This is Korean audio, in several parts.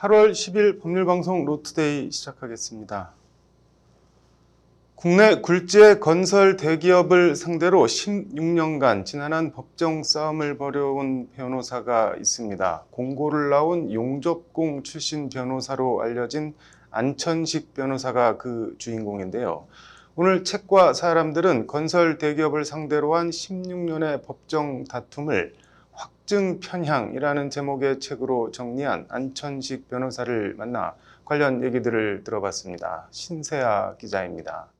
8월 10일 법률방송 로투데이 시작하겠습니다. 국내 굴지의 건설 대기업을 상대로 16년간 지난한 법정 싸움을 벌여온 변호사가 있습니다. 공고를 나온 용접공 출신 변호사로 알려진 안천식 변호사가 그 주인공인데요. 오늘 책과 사람들은 건설 대기업을 상대로 한 16년의 법정 다툼을 확증 편향이라는 제목의 책으로 정리한 안천식 변호사를 만나 관련 얘기들을 들어봤습니다. 신세아 기자입니다.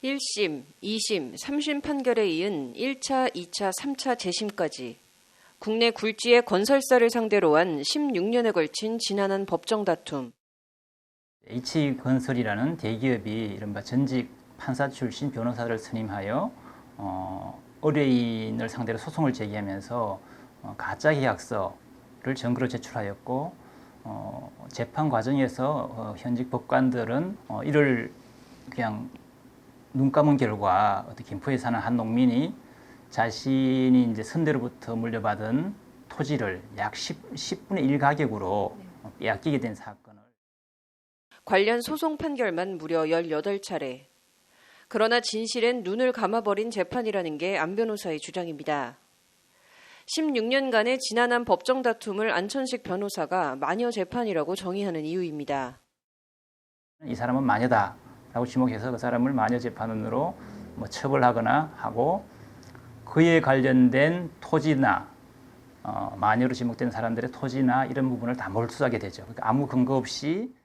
1심, 2심, 3심 판결에 이은 1차, 2차, 3차 재심까지 국내 굴지의 건설사를 상대로 한 16년에 걸친 지난한 법정 다툼. H건설이라는 대기업이 이른바 전직 판사 출신 변호사를 선임하여 의뢰인을 상대로 소송을 제기하면서 가짜 계약서를 증거로 제출하였고 재판 과정에서 현직 법관들은 이를 그냥 눈 감은 결과 김포에 사는 한 농민이 자신이 이제 선대로부터 물려받은 토지를 약 10분의 1 가격으로 빼앗기게 된 사건을 관련 소송 판결만 무려 18차례. 그러나 진실엔 눈을 감아버린 재판이라는 게 안 변호사의 주장입니다. 16년간의 지난한 법정 다툼을 안천식 변호사가 마녀 재판이라고 정의하는 이유입니다. 이 사람은 마녀다 라고 지목해서 그 사람을 마녀 재판으로 처벌하거나 하고 그에 관련된 토지나 마녀로 지목된 사람들의 토지나 이런 부분을 다 몰수하게 되죠. 그러니까 아무 근거 없이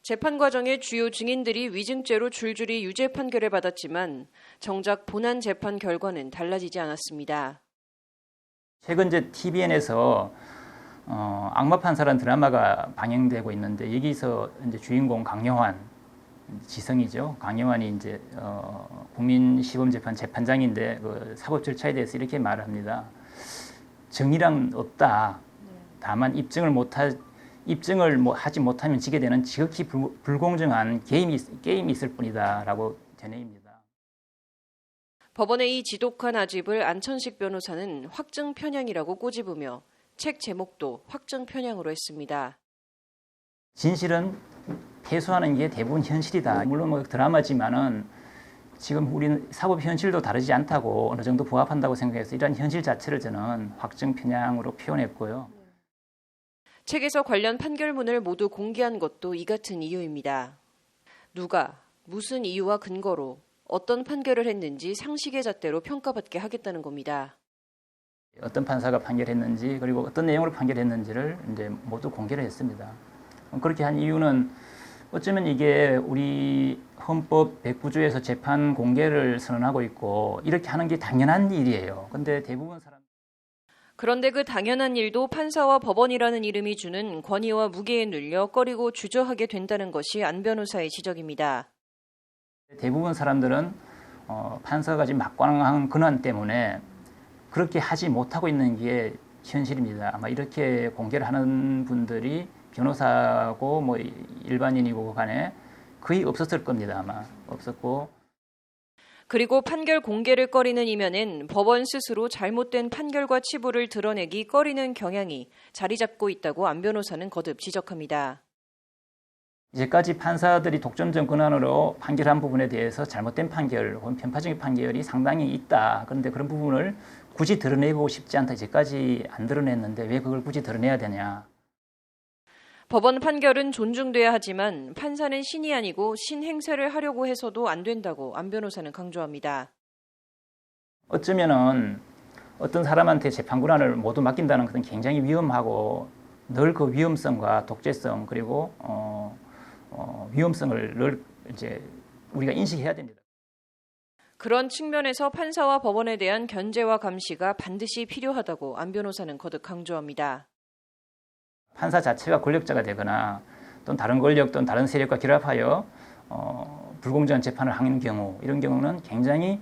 재판 과정에 주요 증인들이 위증죄로 줄줄이 유죄 판결을 받았지만 정작 본안 재판 결과는 달라지지 않았습니다. 최근 이제 TVN에서 악마 판사라는 드라마가 방영되고 있는데 여기서 이제 주인공 강영환 지성이죠. 강영환이 이제 국민시범재판 재판장인데 그 사법 절차에 대해서 이렇게 말을 합니다. 정의란 없다. 다만 입증을 하지 못하면 지게 되는 지극히 불공정한 게임이 있을 뿐이다라고 전해입니다. 법원의 이 지독한 아집을 안천식 변호사는 확증 편향이라고 꼬집으며 책 제목도 확증 편향으로 했습니다. 진실은 패소하는 게 대부분 현실이다. 물론 드라마지만은 지금 우리 사법 현실도 다르지 않다고 어느 정도 부합한다고 생각해서 이러한 현실 자체를 저는 확증 편향으로 표현했고요. 책에서 관련 판결문을 모두 공개한 것도 이 같은 이유입니다. 누가, 무슨 이유와 근거로 어떤 판결을 했는지 상식의 잣대로 평가받게 하겠다는 겁니다. 어떤 판사가 판결했는지 그리고 어떤 내용으로 판결했는지를 이제 모두 공개를 했습니다. 그렇게 한 이유는 어쩌면 이게 우리 헌법 109조에서 재판 공개를 선언하고 있고 이렇게 하는 게 당연한 일이에요. 근데 대부분 그런데 그 당연한 일도 판사와 법원이라는 이름이 주는 권위와 무게에 눌려 꺼리고 주저하게 된다는 것이 안 변호사의 지적입니다. 대부분 사람들은 판사가 지금 막강한 권한 때문에 그렇게 하지 못하고 있는 게 현실입니다. 아마 이렇게 공개를 하는 분들이 변호사고 일반인이고 간에 거의 없었을 겁니다. 아마 없었고. 그리고 판결 공개를 꺼리는 이면엔 법원 스스로 잘못된 판결과 치부를 드러내기 꺼리는 경향이 자리 잡고 있다고 안 변호사는 거듭 지적합니다. 이제까지 판사들이 독점적 권한으로 판결한 부분에 대해서 잘못된 판결 혹은 편파적인 판결이 상당히 있다. 그런데 그런 부분을 굳이 드러내고 싶지 않다. 이제까지 안 드러냈는데 왜 그걸 굳이 드러내야 되냐. 법원 판결은 존중돼야 하지만 판사는 신이 아니고 신 행세를 하려고 해서도 안 된다고 안 변호사는 강조합니다. 어쩌면은 어떤 사람한테 재판 권한을 모두 맡긴다는 것은 굉장히 위험하고 늘 그 위험성과 독재성 그리고 위험성을 늘 이제 우리가 인식해야 됩니다. 그런 측면에서 판사와 법원에 대한 견제와 감시가 반드시 필요하다고 안 변호사는 거듭 강조합니다. 판사 자체가 권력자가 되거나 또는 다른 권력 또는 다른 세력과 결합하여 불공정한 재판을 하는 경우 이런 경우는 굉장히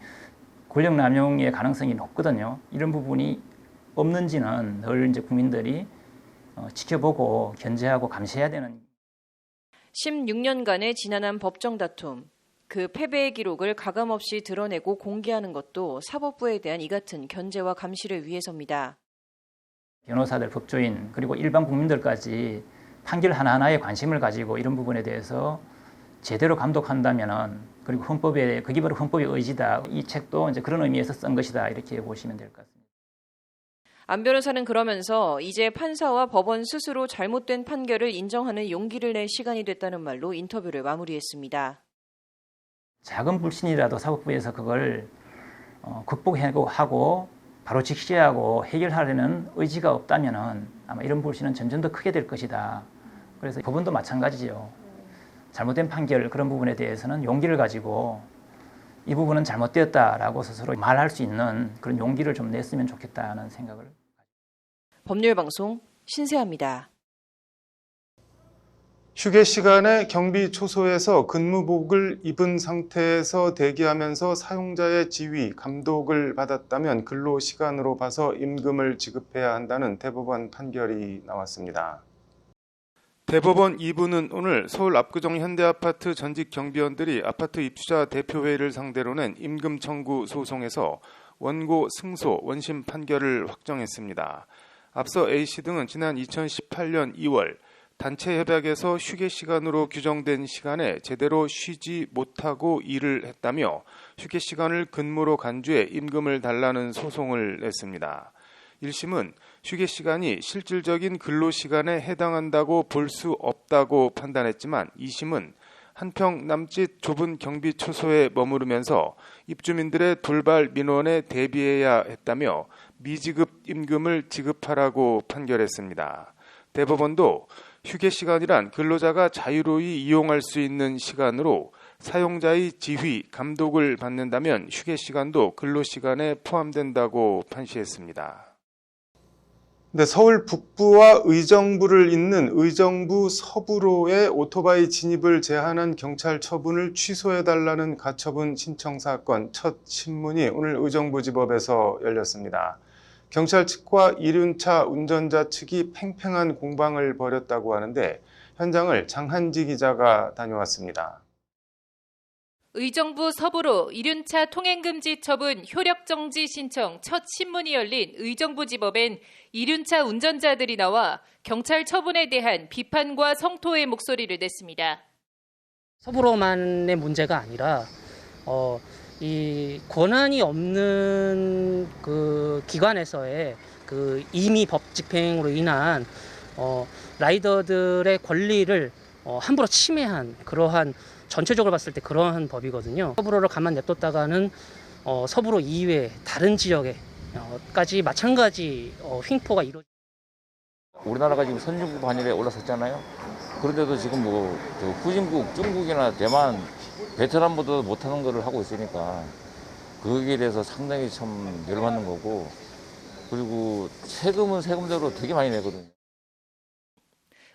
권력 남용의 가능성이 높거든요. 이런 부분이 없는지는 늘 이제 국민들이 지켜보고 견제하고 감시해야 되는 16년간의 지난한 법정 다툼, 그 패배의 기록을 가감없이 드러내고 공개하는 것도 사법부에 대한 이 같은 견제와 감시를 위해서입니다. 변호사들, 법조인 그리고 일반 국민들까지 판결 하나하나에 관심을 가지고 이런 부분에 대해서 제대로 감독한다면은 그리고 헌법에 그게 바로 헌법의 의지다. 이 책도 이제 그런 의미에서 쓴 것이다. 이렇게 보시면 될 것 같습니다. 안 변호사는 그러면서 이제 판사와 법원 스스로 잘못된 판결을 인정하는 용기를 낼 시간이 됐다는 말로 인터뷰를 마무리했습니다. 작은 불신이라도 사법부에서 그걸 극복하고 바로 직시하고 해결하려는 의지가 없다면은 아마 이런 불신은 점점 더 크게 될 것이다. 그래서 법원도 마찬가지죠. 잘못된 판결 그런 부분에 대해서는 용기를 가지고 이 부분은 잘못되었다라고 스스로 말할 수 있는 그런 용기를 좀 냈으면 좋겠다는 생각을. 법률방송 신세아입니다. 휴게 시간에 경비 초소에서 근무복을 입은 상태에서 대기하면서 사용자의 지휘, 감독을 받았다면 근로 시간으로 봐서 임금을 지급해야 한다는 대법원 판결이 나왔습니다. 대법원 2부는 오늘 서울 압구정 현대아파트 전직 경비원들이 아파트 입주자 대표회의를 상대로 낸 임금 청구 소송에서 원고 승소, 원심 판결을 확정했습니다. 앞서 A씨 등은 지난 2018년 2월 단체 협약에서 휴게 시간으로 규정된 시간에 제대로 쉬지 못하고 일을 했다며 휴게 시간을 근무로 간주해 임금을 달라는 소송을 냈습니다. 1심은 휴게 시간이 실질적인 근로 시간에 해당한다고 볼 수 없다고 판단했지만 2심은 한평 남짓 좁은 경비 초소에 머무르면서 입주민들의 돌발 민원에 대비해야 했다며 미지급 임금을 지급하라고 판결했습니다. 대법원도 휴게 시간이란 근로자가 자유로이 이용할 수 있는 시간으로 사용자의 지휘, 감독을 받는다면 휴게 시간도 근로 시간에 포함된다고 판시했습니다. 서울 북부와 의정부를 잇는 의정부 서부로의 오토바이 진입을 제한한 경찰 처분을 취소해달라는 가처분 신청 사건 첫 신문이 오늘 의정부지법에서 열렸습니다. 경찰 측과 이륜차 운전자 측이 팽팽한 공방을 벌였다고 하는데 현장을 장한지 기자가 다녀왔습니다. 의정부 서부로 이륜차 통행금지 처분 효력정지 신청 첫 신문이 열린 의정부지법엔 이륜차 운전자들이 나와 경찰 처분에 대한 비판과 성토의 목소리를 냈습니다. 서부로만의 문제가 아니라 이 권한이 없는 그 기관에서의 그 임의 법 집행으로 인한 라이더들의 권리를 함부로 침해한 그러한 전체적으로 봤을 때 그러한 법이거든요. 서부로를 가만 냅뒀다가는 서부로 이외 다른 지역에까지 마찬가지 횡포가 이루어집니다. 우리나라가 지금 선진국 반열에 올라섰잖아요. 그런데도 지금 후진국, 중국이나 대만, 베트남보다 못하는 거를 하고 있으니까 거기에 대해서 상당히 참 열받는 거고, 그리고 세금은 세금대로 되게 많이 내거든요.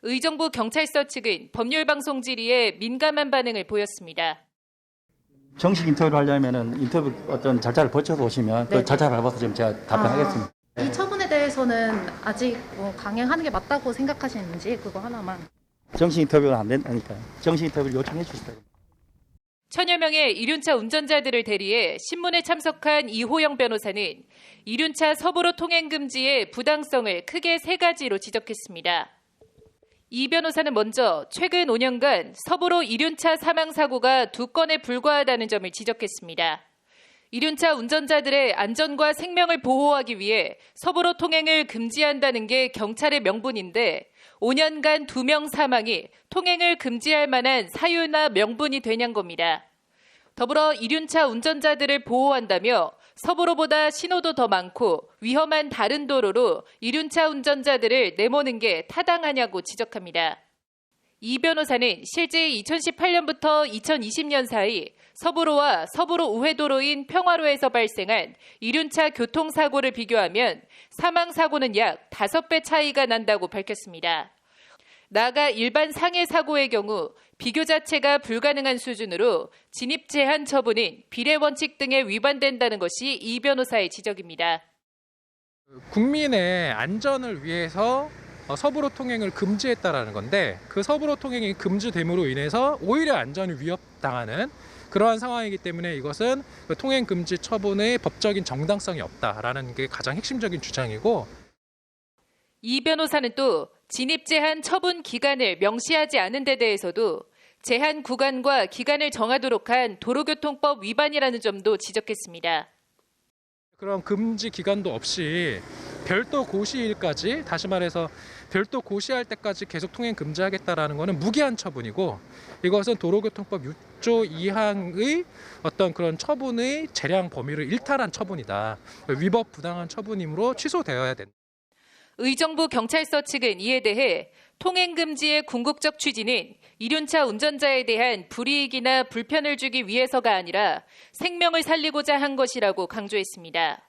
의정부 경찰서 측은 법률방송 질의에 민감한 반응을 보였습니다. 정식 인터뷰를 하려면은 인터뷰 어떤 절차를 거쳐서 오시면 그 절차를 밟아서 지금 제가 답변하겠습니다. 이 처분에 대해서는 아직 강행하는 게 맞다고 생각하시는지 그거 하나만. 정식 인터뷰가 안 된다니까요. 정식 인터뷰를 요청해 주시다. 천여 명의 이륜차 운전자들을 대리해 신문에 참석한 이호영 변호사는 이륜차 서부로 통행 금지의 부당성을 크게 세 가지로 지적했습니다. 이 변호사는 먼저 최근 5년간 서부로 이륜차 사망 사고가 2건에 불과하다는 점을 지적했습니다. 이륜차 운전자들의 안전과 생명을 보호하기 위해 서부로 통행을 금지한다는 게 경찰의 명분인데 5년간 2명 사망이 통행을 금지할 만한 사유나 명분이 되냐는 겁니다. 더불어 이륜차 운전자들을 보호한다며 서부로보다 신호도 더 많고 위험한 다른 도로로 이륜차 운전자들을 내모는 게 타당하냐고 지적합니다. 이 변호사는 실제 2018년부터 2020년 사이 서부로와 서부로 우회도로인 평화로에서 발생한 이륜차 교통사고를 비교하면 사망사고는 약 5배 차이가 난다고 밝혔습니다. 나아가 일반 상해 사고의 경우 비교 자체가 불가능한 수준으로 진입 제한 처분은 비례 원칙 등에 위반된다는 것이 이 변호사의 지적입니다. 국민의 안전을 위해서 서부로 통행을 금지했다라는 건데 그 서부로 통행이 금지됨으로 인해서 오히려 안전이 위협당하는 그러한 상황이기 때문에 이것은 통행 금지 처분의 법적인 정당성이 없다라는 게 가장 핵심적인 주장이고, 이 변호사는 또 진입 제한 처분 기간을 명시하지 않은 데 대해서도 제한 구간과 기간을 정하도록 한 도로교통법 위반이라는 점도 지적했습니다. 그런 금지 기간도 없이 별도 고시일까지, 다시 말해서 별도 고시할 때까지 계속 통행 금지하겠다라는 것은 무기한 처분이고, 이것은 도로교통법 6조 2항의 어떤 그런 처분의 재량 범위를 일탈한 처분이다. 위법 부당한 처분이므로 취소되어야 된다. 의정부 경찰서 측은 이에 대해 통행 금지의 궁극적 취지는 이륜차 운전자에 대한 불이익이나 불편을 주기 위해서가 아니라 생명을 살리고자 한 것이라고 강조했습니다.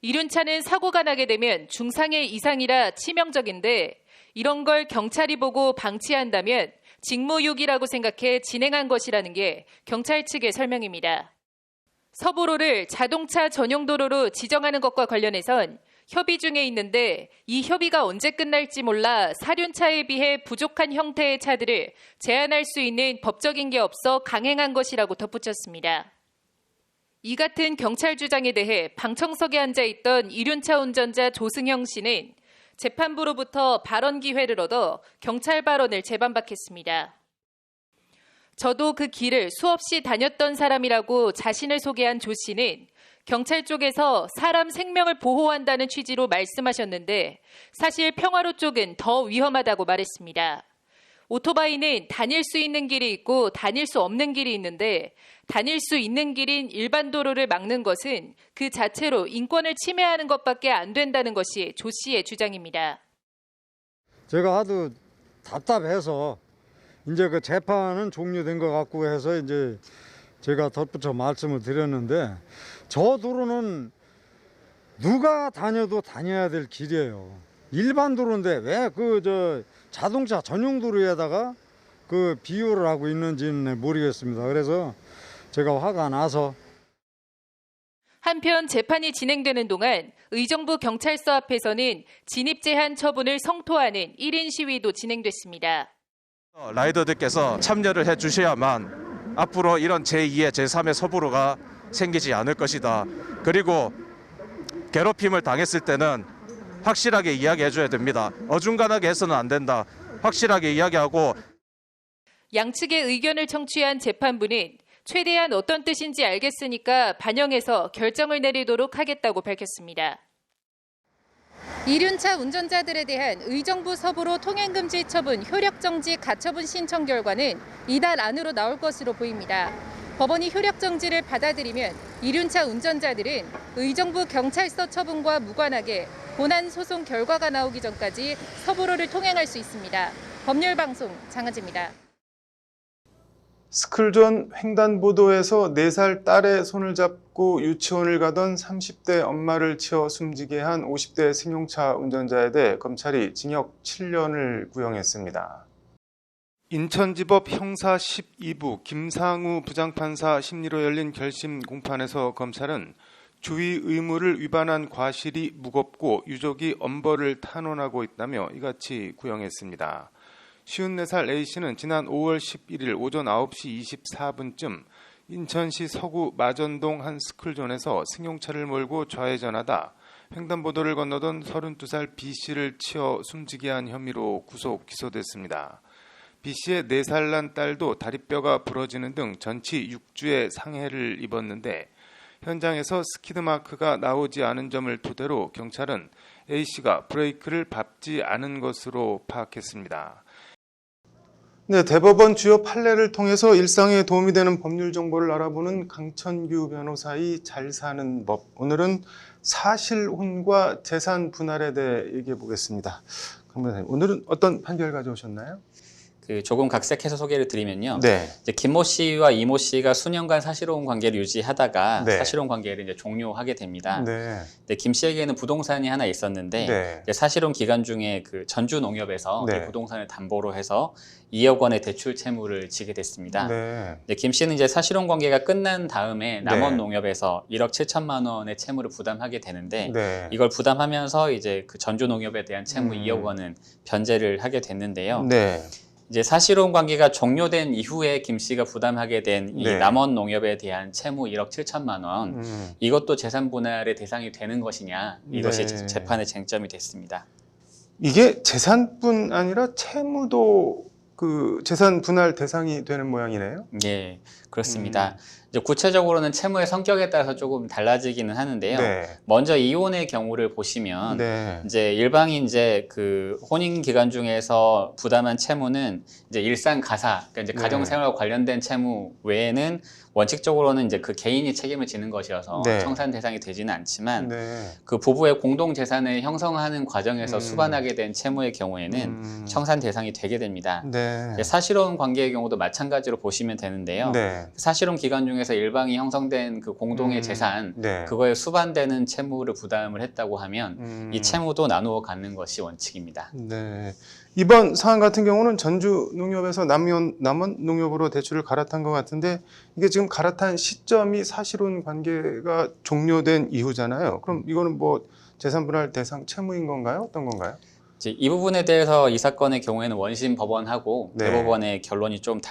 이륜차는 사고가 나게 되면 중상해 이상이라 치명적인데 이런 걸 경찰이 보고 방치한다면 직무유기라고 생각해 진행한 것이라는 게 경찰 측의 설명입니다. 서부로를 자동차 전용 도로로 지정하는 것과 관련해선 협의 중에 있는데 이 협의가 언제 끝날지 몰라 사륜차에 비해 부족한 형태의 차들을 제한할 수 있는 법적인 게 없어 강행한 것이라고 덧붙였습니다. 이 같은 경찰 주장에 대해 방청석에 앉아있던 이륜차 운전자 조승형 씨는 재판부로부터 발언 기회를 얻어 경찰 발언을 재반박했습니다. 저도 그 길을 수없이 다녔던 사람이라고 자신을 소개한 조 씨는 경찰 쪽에서 사람 생명을 보호한다는 취지로 말씀하셨는데 사실 평화로 쪽은 더 위험하다고 말했습니다. 오토바이는 다닐 수 있는 길이 있고 다닐 수 없는 길이 있는데 다닐 수 있는 길인 일반 도로를 막는 것은 그 자체로 인권을 침해하는 것밖에 안 된다는 것이 조 씨의 주장입니다. 제가 하도 답답해서 이제 그 재판은 종료된 것 같고 해서 이제 제가 덧붙여 말씀을 드렸는데 저 도로는 누가 다녀도 다녀야 될 길이에요. 일반 도로인데 왜 그 자동차 전용 도로에다가 그 비유를 하고 있는지는 모르겠습니다. 그래서 제가 화가 나서. 한편 재판이 진행되는 동안 의정부 경찰서 앞에서는 진입 제한 처분을 성토하는 1인 시위도 진행됐습니다. 라이더들께서 참여를 해주셔야만 앞으로 이런 제2의 제3의 서부로가 생기지 않을 것이다. 그리고 괴롭힘을 당했을 때는 확실하게 이야기해줘야 됩니다. 어중간하게 해서는 안 된다. 확실하게 이야기하고. 양측의 의견을 청취한 재판부는 최대한 어떤 뜻인지 알겠으니까 반영해서 결정을 내리도록 하겠다고 밝혔습니다. 이륜차 운전자들에 대한 의정부 서부로 통행금지 처분 효력정지 가처분 신청 결과는 이달 안으로 나올 것으로 보입니다. 법원이 효력정지를 받아들이면 이륜차 운전자들은 의정부 경찰서 처분과 무관하게 본안 소송 결과가 나오기 전까지 서부로를 통행할 수 있습니다. 법률방송 장하지입니다. 스쿨존 횡단보도에서 4살 딸의 손을 잡고 유치원을 가던 30대 엄마를 치어 숨지게 한 50대 승용차 운전자에 대해 검찰이 징역 7년을 구형했습니다. 인천지법 형사 12부 김상우 부장판사 심리로 열린 결심 공판에서 검찰은 주의 의무를 위반한 과실이 무겁고 유족이 엄벌을 탄원하고 있다며 이같이 구형했습니다. 54살 A씨는 지난 5월 11일 오전 9시 24분쯤 인천시 서구 마전동 한 스쿨존에서 승용차를 몰고 좌회전하다 횡단보도를 건너던 32살 B씨를 치어 숨지게 한 혐의로 구속 기소됐습니다. B씨의 4살 난 딸도 다리뼈가 부러지는 등 전치 6주의 상해를 입었는데 현장에서 스키드 마크가 나오지 않은 점을 토대로 경찰은 A씨가 브레이크를 밟지 않은 것으로 파악했습니다. 네, 대법원 주요 판례를 통해서 일상에 도움이 되는 법률 정보를 알아보는 강천규 변호사의 잘 사는 법. 오늘은 사실혼과 재산 분할에 대해 얘기해 보겠습니다. 강 변호사님, 오늘은 어떤 판결 가져오셨나요? 조금 각색해서 소개를 드리면요. 네. 이제 김모 씨와 이모 씨가 수년간 사실혼 관계를 유지하다가 네. 사실혼 관계를 이제 종료하게 됩니다. 네. 근데 김 씨에게는 부동산이 하나 있었는데 네. 이제 사실혼 기간 중에 그 전주농협에서 네. 그 부동산을 담보로 해서 2억 원의 대출 채무를 지게 됐습니다. 네. 근데 김 씨는 이제 사실혼 관계가 끝난 다음에 네. 남원농협에서 1억 7천만 원의 채무를 부담하게 되는데 네. 이걸 부담하면서 이제 그 전주농협에 대한 채무 2억 원은 변제를 하게 됐는데요. 네. 이제 사실혼 관계가 종료된 이후에 김 씨가 부담하게 된 이 네. 남원농협에 대한 채무 1억 7천만 원 이것도 재산 분할의 대상이 되는 것이냐 이것이 네. 재판의 쟁점이 됐습니다. 이게 재산뿐 아니라 채무도 그 재산 분할 대상이 되는 모양이네요. 예, 그렇습니다. 이제 구체적으로는 채무의 성격에 따라서 조금 달라지기는 하는데요. 네. 먼저 이혼의 경우를 보시면 네. 이제 일방이 이제 그 혼인 기간 중에서 부담한 채무는 이제 일상 가사, 그러니까 이제 네. 가정 생활과 관련된 채무 외에는 원칙적으로는 이제 그 개인이 책임을 지는 것이어서 네. 청산 대상이 되지는 않지만 네. 그 부부의 공동 재산을 형성하는 과정에서 수반하게 된 채무의 경우에는 청산 대상이 되게 됩니다. 네. 이제 사실혼 관계의 경우도 마찬가지로 보시면 되는데요. 네. 사실혼 기간 중에서 일방이 형성된 그 공동의 재산, 네. 그거에 수반되는 채무를 부담을 했다고 하면 이 채무도 나누어 갖는 것이 원칙입니다. 네. 이번 사안 같은 경우는 전주농협에서 남원농협으로 대출을 갈아탄 것 같은데 이게 지금 갈아탄 시점이 사실혼 관계가 종료된 이후잖아요. 그럼 이거는 뭐 재산분할 대상 채무인 건가요? 어떤 건가요? 이제 이 부분에 대해서 이 사건의 경우에는 원심 법원하고 네. 대법원의 결론이 좀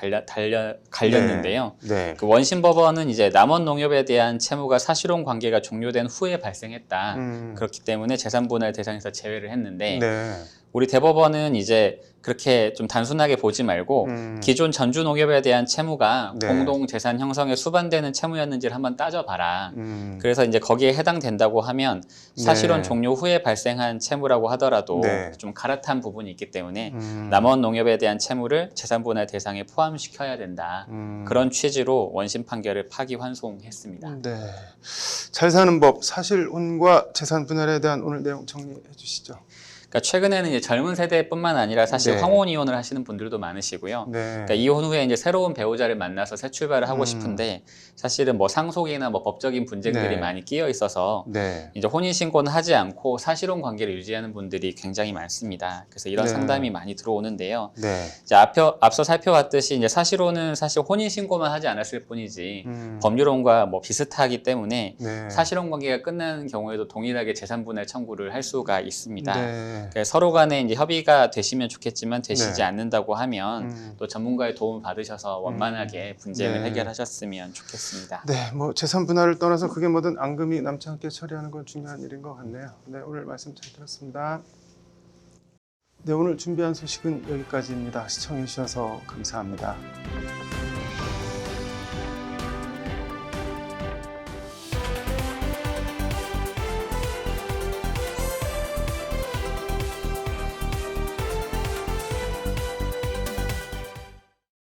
갈렸는데요. 네. 그 원심 법원은 이제 남원농협에 대한 채무가 사실혼 관계가 종료된 후에 발생했다. 그렇기 때문에 재산분할 대상에서 제외를 했는데 네. 우리 대법원은 이제 그렇게 좀 단순하게 보지 말고 기존 전주농협에 대한 채무가 네. 공동 재산 형성에 수반되는 채무였는지를 한번 따져봐라. 그래서 이제 거기에 해당된다고 하면 사실혼 네. 종료 후에 발생한 채무라고 하더라도 네. 좀 갈아탄 부분이 있기 때문에 남원농협에 대한 채무를 재산분할 대상에 포함시켜야 된다. 그런 취지로 원심 판결을 파기환송했습니다. 네. 잘 사는 법, 사실혼과 재산 분할에 대한 오늘 내용 정리해 주시죠. 그러니까 최근에는 이제 젊은 세대뿐만 아니라 사실 네. 황혼 이혼을 하시는 분들도 많으시고요. 네. 그러니까 이혼 후에 이제 새로운 배우자를 만나서 새 출발을 하고 싶은데 사실은 뭐 상속이나 뭐 법적인 분쟁들이 네. 많이 끼어 있어서 네. 이제 혼인 신고는 하지 않고 사실혼 관계를 유지하는 분들이 굉장히 많습니다. 그래서 이런 네. 상담이 많이 들어오는데요. 네. 이제 앞서 살펴봤듯이 이제 사실혼은 사실 혼인 신고만 하지 않았을 뿐이지 법률혼과 뭐 비슷하기 때문에 네. 사실혼 관계가 끝나는 경우에도 동일하게 재산분할 청구를 할 수가 있습니다. 네. 그러니까 서로 간에 이제 협의가 되시면 좋겠지만 되시지 네. 않는다고 하면 또 전문가의 도움을 받으셔서 원만하게 분쟁을 네. 해결하셨으면 좋겠습니다. 네, 뭐 재산 분할을 떠나서 그게 뭐든 앙금이 남지 않게 처리하는 건 중요한 일인 것 같네요. 네, 오늘 말씀 잘 들었습니다. 네, 오늘 준비한 소식은 여기까지입니다. 시청해 주셔서 감사합니다.